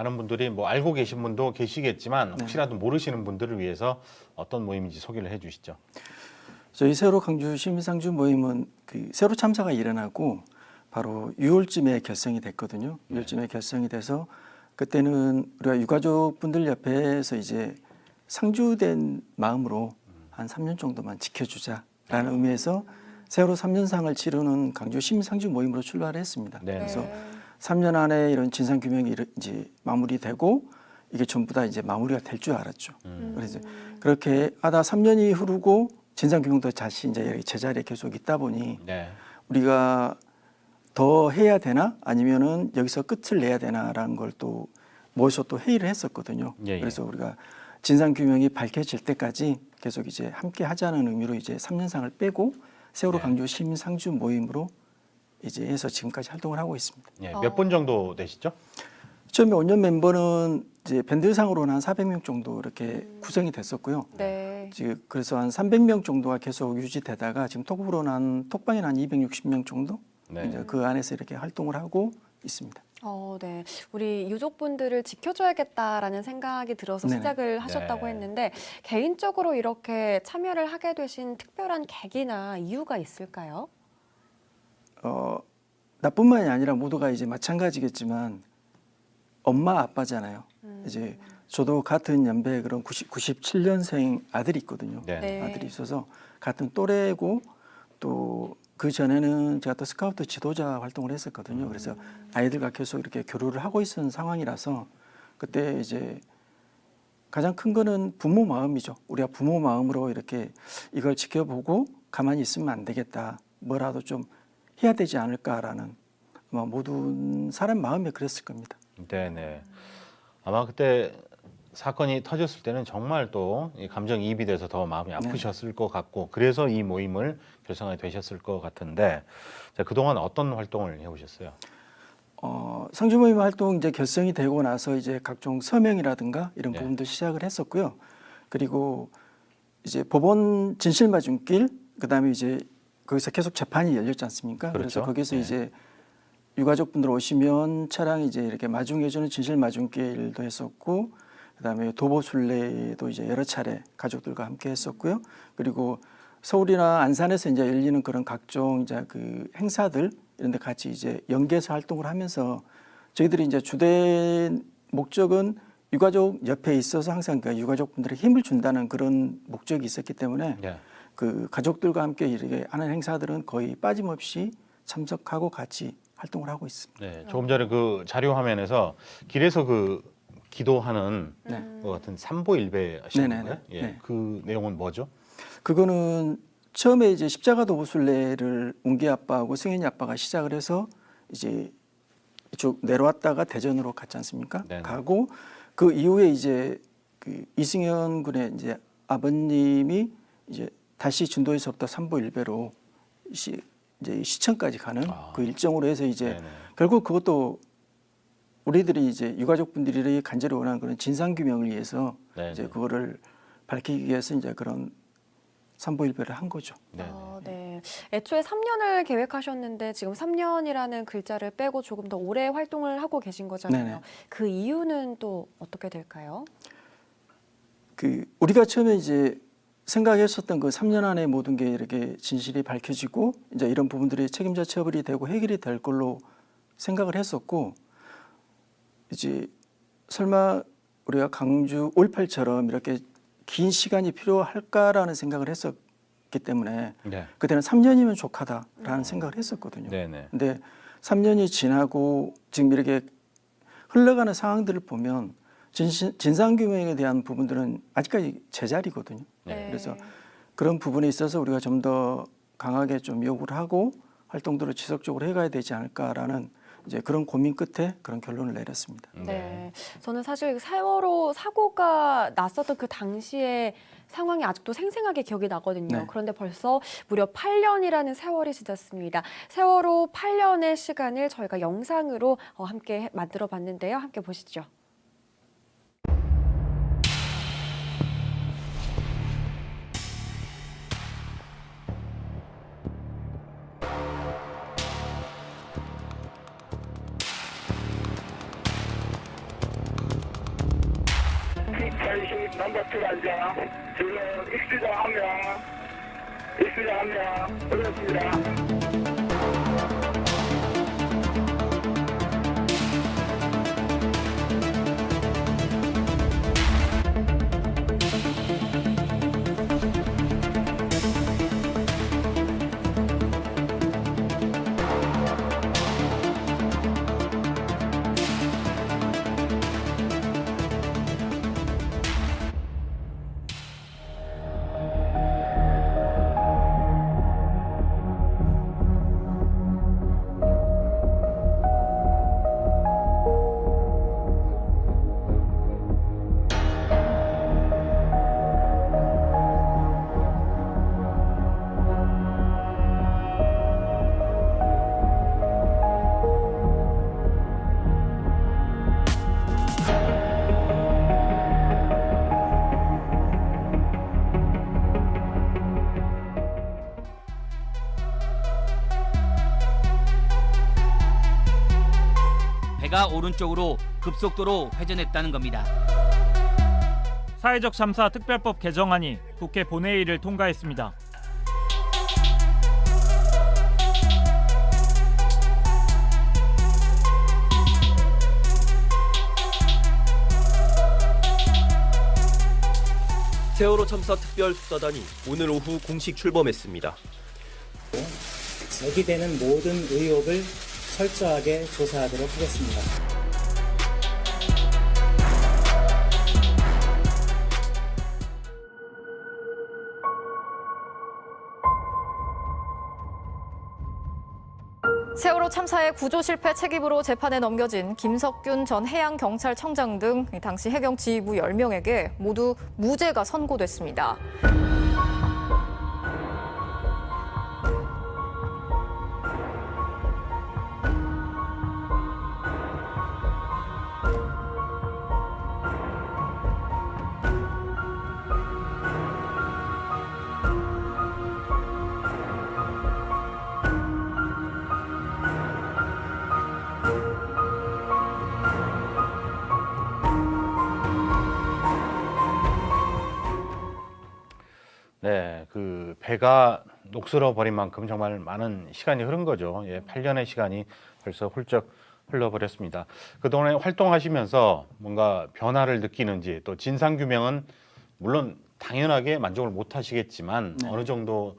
많은 분들이 뭐 알고 계신 분도 계시겠지만 혹시라도 모르시는 분들을 위해서 어떤 모임인지 소개를 해주시죠. 저희 세월호 강주 시민상주 모임은 그 세월호 참사가 일어나고 바로 6월쯤에 결성이 됐거든요. 6월쯤에 결성이 돼서 그때는 우리가 유가족분들 옆에서 이제 상주된 마음으로 한 3년 정도만 지켜주자라는 의미에서 세월호 3년상을 치르는 강주 시민상주 모임으로 출발을 했습니다. 네. 그래서 3년 안에 이런 진상 규명이 이제 마무리되고 이게 전부 다 이제 마무리가 될 줄 알았죠. 그래서 그렇게 하다 3년이 흐르고 진상 규명도 다시 이제 제자리에 계속 있다 보니 네. 우리가 더 해야 되나 아니면은 여기서 끝을 내야 되나라는 걸 또 모여서 또 회의를 했었거든요. 예. 그래서 우리가 진상 규명이 밝혀질 때까지 계속 이제 함께 하자는 의미로 이제 3년상을 빼고 세월호 네. 강주 시민 상주 모임으로 이제 해서 지금까지 활동을 하고 있습니다. 예, 몇 분 정도 되시죠? 처음에 5년 member는 이제 밴드상으로는 한 400명 정도 이렇게 구성이 됐었고요. 네. 지금 그래서 한 300명 정도가 계속 유지되다가 지금 톡으로는 톡방에는 한 260명 정도 네. 이제 그 안에서 이렇게 활동을 하고 있습니다. 네. 우리 유족분들을 지켜줘야겠다라는 생각이 들어서 네네. 시작을 하셨다고 네. 했는데 개인적으로 이렇게 참여를 하게 되신 특별한 계기나 이유가 있을까요? 나뿐만이 아니라 모두가 이제 마찬가지겠지만 엄마 아빠잖아요. 이제 저도 같은 연배 그런 97년생 아들이 있거든요. 네. 네. 아들이 있어서 같은 또래고 또 그 전에는 제가 또 스카우트 지도자 활동을 했었거든요. 그래서 아이들과 계속 이렇게 교류를 하고 있었던 상황이라서 그때 이제 가장 큰 거는 부모 마음이죠. 우리가 부모 마음으로 이렇게 이걸 지켜보고 가만히 있으면 안 되겠다. 뭐라도 좀 해야 되지 않을까라는 아마 모든 사람 마음이 그랬을 겁니다. 네네. 아마 그때 사건이 터졌을 때는 정말 또 이 감정이입이 돼서 더 마음이 아프셨을 것 같고 그래서 이 모임을 결성하게 되셨을 것 같은데 자, 그동안 어떤 활동을 해오셨어요? 상주 모임 활동 이제 결성이 되고 나서 이제 각종 서명이라든가 이런 네. 부분도 시작을 했었고요. 그리고 이제 법원 진실마중길 그다음에 이제 거기서 계속 재판이 열렸지 않습니까? 그렇죠. 그래서 거기서 네. 이제 유가족분들 오시면 차량이 이제 이렇게 마중해주는 진실마중길도 했었고 그다음에 도보순례도 이제 여러 차례 가족들과 함께 했었고요. 그리고 서울이나 안산에서 이제 열리는 그런 각종 이제 그 행사들 이런 데 같이 이제 연계해서 활동을 하면서 저희들이 이제 주된 목적은 유가족 옆에 있어서 항상 그 유가족분들의 힘을 준다는 그런 목적이 있었기 때문에 네. 그 가족들과 함께 이렇게 하는 행사들은 거의 빠짐없이 참석하고 같이 활동을 하고 있습니다. 네. 조금 전에 그 자료 화면에서 길에서 그 기도하는 것 같은 삼보일배 하시는 네네네. 거예요? 예. 네. 그 내용은 뭐죠? 그거는 처음에 이제 십자가 도보순례를 웅기 아빠하고 승현이 아빠가 시작을 해서 이제 이쪽 내려왔다가 대전으로 갔지 않습니까? 네네. 가고 그 이후에 이제 그 이승현 군의 이제 아버님이 이제 다시 진도에서부터 삼보일배로 이제 시청까지 가는 그 일정으로 해서 이제 네네. 결국 그것도 우리들이 이제 유가족분들이 간절히 원하는 그런 진상 규명을 위해서 네네. 이제 그거를 밝히기 위해서 이제 그런 삼보일배를 한 거죠. 네네. 네. 애초에 3년을 계획하셨는데 지금 3년이라는 글자를 빼고 조금 더 오래 활동을 하고 계신 거잖아요. 네네. 그 이유는 또 어떻게 될까요? 그 우리가 처음에 이제 생각했었던 그 3년 안에 모든 게 이렇게 진실이 밝혀지고 이제 이런 부분들이 책임자 처벌이 되고 해결이 될 걸로 생각을 했었고 이제 설마 우리가 강주 5.18처럼 이렇게 긴 시간이 필요할까라는 생각을 했었기 때문에 네. 그때는 3년이면 족하다라는 생각을 했었거든요. 네네. 근데 3년이 지나고 지금 이렇게 흘러가는 상황들을 보면 진상규명에 대한 부분들은 아직까지 제자리거든요. 네. 그래서 그런 부분에 있어서 우리가 좀 더 강하게 좀 요구를 하고 활동들을 지속적으로 해가야 되지 않을까라는 이제 그런 고민 끝에 그런 결론을 내렸습니다. 네. 저는 사실 세월호 사고가 났었던 그 당시에 상황이 아직도 생생하게 기억이 나거든요. 네. 그런데 벌써 무려 8년이라는 세월이 지났습니다. 세월호 8년의 시간을 저희가 영상으로 함께 만들어 봤는데요. 함께 보시죠. 서울시 넘버 2 관장 지금 익수장 한 명 올렸습니다. 배가 오른쪽으로 급속도로 회전했다는 겁니다. 사회적 참사 특별법 개정안이 국회 본회의를 통과했습니다. 세월호 참사 특별수사단이 오늘 오후 공식 출범했습니다. 제기되는 모든 의혹을 철저하게 조사하도록 하겠습니다. 세월호 참사의 구조 실패 책임으로 재판에 넘겨진 김석균 전 해양경찰청장 등 당시 해경 지휘부 10명에게 모두 무죄가 선고됐습니다. 네, 그 배가 녹슬어 버린 만큼 정말 많은 시간이 흐른 거죠. 예, 8년의 시간이 벌써 훌쩍 흘러버렸습니다. 그동안에 활동하시면서 뭔가 변화를 느끼는지 또 진상 규명은 물론 당연하게 만족을 못 하시겠지만 네. 어느 정도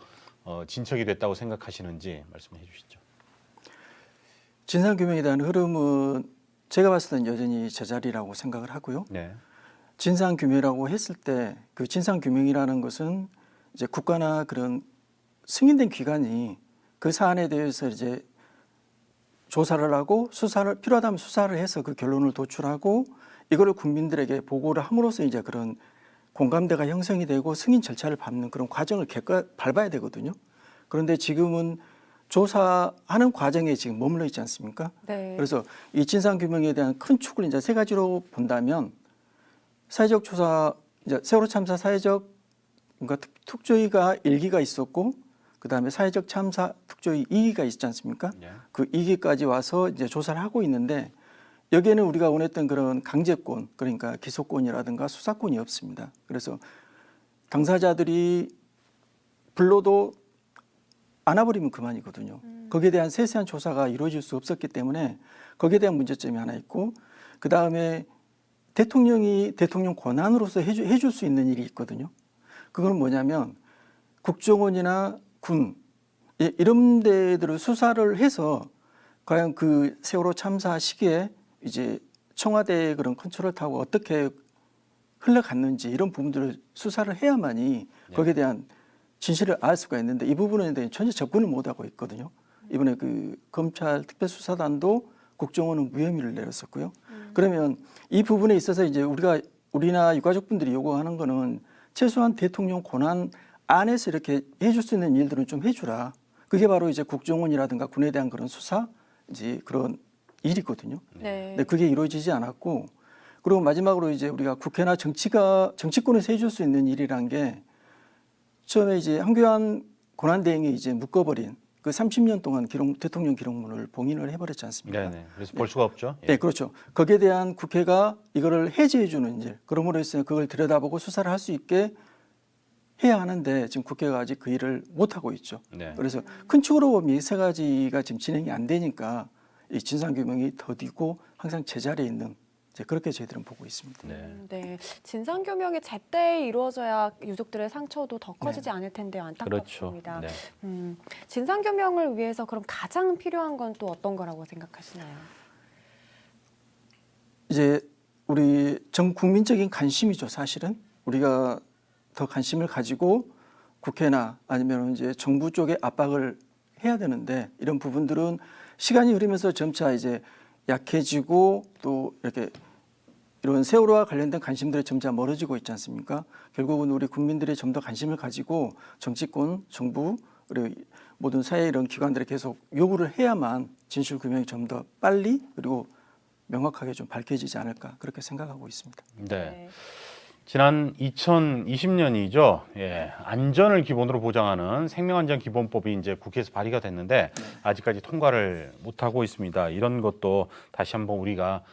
진척이 됐다고 생각하시는지 말씀해 주시죠. 진상규명에 대한 흐름은 제가 봤을 때는 여전히 제자리라고 생각을 하고요. 네. 진상규명이라고 했을 때 그 진상규명이라는 것은 이제 국가나 그런 승인된 기관이 그 사안에 대해서 이제 조사를 하고 수사를 필요하다면 수사를 해서 그 결론을 도출하고 이거를 국민들에게 보고를 함으로써 이제 그런 공감대가 형성이 되고 승인 절차를 밟는 그런 과정을 밟아야 되거든요. 그런데 지금은 조사하는 과정에 지금 머물러 있지 않습니까? 네. 그래서 이 진상규명에 대한 큰 축을 이제 세 가지로 본다면 사회적 조사, 이제 세월호 참사 사회적 그러니까 특조위가 1기가 있었고 그다음에 사회적 참사 특조위 2기가 있지 않습니까? 네. 그 2기까지 와서 이제 조사를 하고 있는데 여기에는 우리가 원했던 그런 강제권, 그러니까 기소권이라든가 수사권이 없습니다. 그래서 당사자들이 불러도 안아버리면 그만이거든요. 거기에 대한 세세한 조사가 이루어질 수 없었기 때문에 거기에 대한 문제점이 하나 있고 그다음에 대통령이 대통령 권한으로서 해줄 수 있는 일이 있거든요. 그건 뭐냐면 국정원이나 군 이런 데들을 수사를 해서 과연 그 세월호 참사 시기에 이제 청와대의 그런 컨트롤 타고 어떻게 흘러갔는지 이런 부분들을 수사를 해야만이 거기에 대한 진실을 알 수가 있는데 이 부분에 대해 전혀 접근을 못하고 있거든요. 이번에 그 검찰 특별수사단도 국정원은 무혐의를 내렸었고요. 그러면 이 부분에 있어서 이제 우리나 유가족분들이 요구하는 거는 최소한 대통령 권한 안에서 이렇게 해줄 수 있는 일들은 좀 해주라. 그게 바로 이제 국정원이라든가 군에 대한 그런 수사 이제 그런 일이거든요. 네. 근데 그게 이루어지지 않았고 그리고 마지막으로 이제 우리가 국회나 정치권에서 해줄 수 있는 일이란 게 처음에 이제 한교안 권한대행이 이제 묶어버린 그 30년 동안 대통령 기록물을 봉인을 해버렸지 않습니까? 네네. 그래서 볼 수가 없죠. 예. 네, 그렇죠. 거기에 대한 국회가 이거를 해제해 주는 일, 그러므로 해서 그걸 들여다보고 수사를 할 수 있게 해야 하는데 지금 국회가 아직 그 일을 못 하고 있죠. 네. 그래서 큰 축으로 보면 이 세 가지가 지금 진행이 안 되니까 이 진상 규명이 더디고 항상 제자리에 있는 이제 그렇게 저희들은 보고 있습니다. 네. 네, 진상 규명이 제때 이루어져야 유족들의 상처도 더 커지지 않을 텐데요. 그렇죠. 안타깝습니다. 네. 진상 규명을 위해서 그럼 가장 필요한 건 또 어떤 거라고 생각하시나요? 이제 우리 전 국민적인 관심이죠. 사실은 우리가 더 관심을 가지고 국회나 아니면 이제 정부 쪽에 압박을 해야 되는데 이런 부분들은 시간이 흐르면서 점차 이제 약해지고 또 이렇게 이런 세월호와 관련된 관심들이 점차 멀어지고 있지 않습니까? 결국은 우리 국민들이 좀 더 관심을 가지고 정치권, 정부 그리고 모든 사회 이런 기관들에 계속 요구를 해야만 진실 규명이 좀 더 빨리 그리고 명확하게 좀 밝혀지지 않을까 그렇게 생각하고 있습니다. 네. 지난 2020년이죠. 예, 안전을 기본으로 보장하는 생명안전기본법이 이제 국회에서 발의가 됐는데 아직까지 통과를 못하고 있습니다. 이런 것도 다시 한번 우리가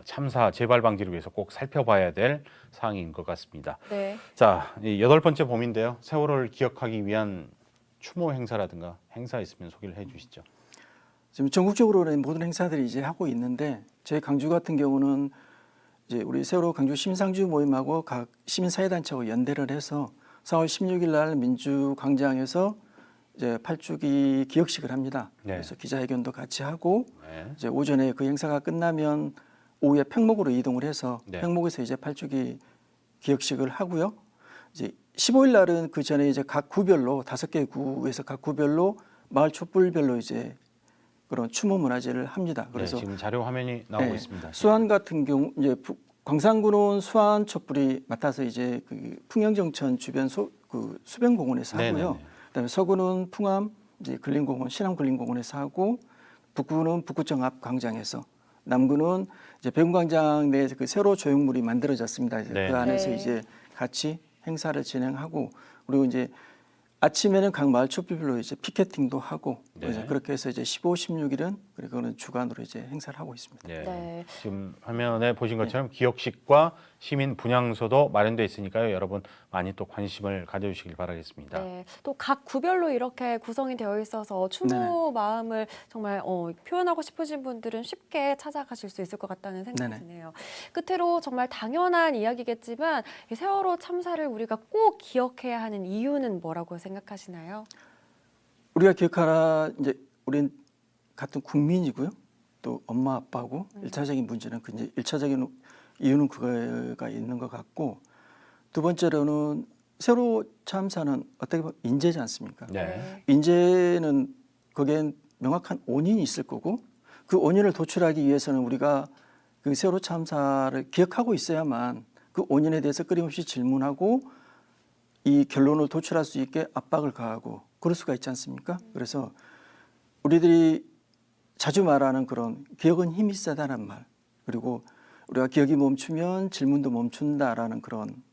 참사 재발 방지를 위해서 꼭 살펴봐야 될 사항인 것 같습니다. 네. 자, 이 8번째 봄인데요. 세월호를 기억하기 위한 추모 행사라든가 행사 있으면 소개를 해주시죠. 지금 전국적으로는 모든 행사들이 이제 하고 있는데 저희 강주 같은 경우는 이제 우리 세월호 강주 시민상주 모임하고 각 시민사회단체하고 연대를 해서 4월 16일 날 민주광장에서 이제 8주기 기억식을 합니다. 네. 그래서 기자회견도 같이 하고 네. 이제 오전에 그 행사가 끝나면 오후에 팽목으로 이동을 해서 네. 팽목에서 이제 8주기 기억식을 하고요. 이제 15일 날은 그 전에 이제 각 구별로 5개 구에서 각 구별로 마을 촛불별로 이제 그런 추모 문화제를 합니다. 그래서 네, 지금 자료 화면이 나오고 네, 있습니다. 수안 같은 경우 이제 광산구는 수안 촛불이 맡아서 이제 그 풍영정천 주변 그 수변공원에서 하고요. 네네네. 그다음에 서구는 풍암 이제 근린공원 신암근린공원에서 하고 북구는 북구청 앞 광장에서 남구는 이제 백운광장 내에서 그 새로 조형물이 만들어졌습니다. 이제 네. 그 안에서 네. 이제 같이 행사를 진행하고 그리고 이제 아침에는 각 마을 촛불별로 이제 피켓팅도 하고 네. 이제 그렇게 해서 이제 15, 16일은 그리고는 주간으로 이제 행사를 하고 있습니다. 네. 네. 지금 화면에 보신 것처럼 기억식과 시민 분향소도 마련되어 있으니까요. 여러분 많이 또 관심을 가져주시길 바라겠습니다. 네, 또 각 구별로 이렇게 구성이 되어 있어서 추모 네네. 마음을 정말 표현하고 싶으신 분들은 쉽게 찾아가실 수 있을 것 같다는 생각이 네네. 드네요. 끝으로 정말 당연한 이야기겠지만 이 세월호 참사를 우리가 꼭 기억해야 하는 이유는 뭐라고 생각하시나요? 우리가 기억하라 이제 우린 같은 국민이고요. 또 엄마 아빠고 일차적인 문제는 그 이제 일차적인 이유는 그거가 있는 것 같고 두 번째로는 세월호 참사는 어떻게 보면 인재지 않습니까? 네. 인재는 거기엔 명확한 원인이 있을 거고 그 원인을 도출하기 위해서는 우리가 그 세월호 참사를 기억하고 있어야만 그 원인에 대해서 끊임없이 질문하고 이 결론을 도출할 수 있게 압박을 가하고 그럴 수가 있지 않습니까? 그래서 우리들이 자주 말하는 그런 기억은 힘이 세다는 말 그리고 우리가 기억이 멈추면 질문도 멈춘다라는 그런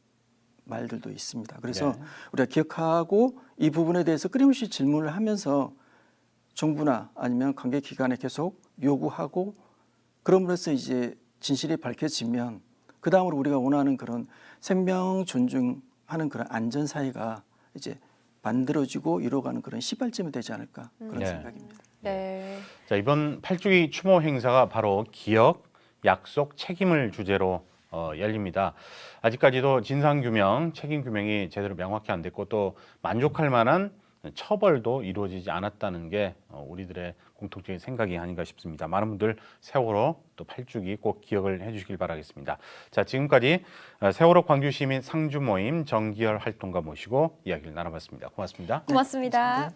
말들도 있습니다. 그래서 네. 우리가 기억하고 이 부분에 대해서 끊임없이 질문을 하면서 정부나 아니면 관계기관에 계속 요구하고 그럼으로써 이제 진실이 밝혀지면 그 다음으로 우리가 원하는 그런 생명 존중하는 그런 안전 사회가 이제 만들어지고 이루어가는 그런 시발점이 되지 않을까 그런 네. 생각입니다. 네. 자, 이번 8주기 추모 행사가 바로 기억, 약속, 책임을 주제로 열립니다. 아직까지도 진상규명, 책임규명이 제대로 명확히 안 됐고 또 만족할 만한 처벌도 이루어지지 않았다는 게 우리들의 공통적인 생각이 아닌가 싶습니다. 많은 분들 세월호 또 8주기 꼭 기억을 해주시길 바라겠습니다. 자, 지금까지 세월호 광주시민 상주 모임 정기열 활동가 모시고 이야기를 나눠봤습니다. 고맙습니다. 고맙습니다.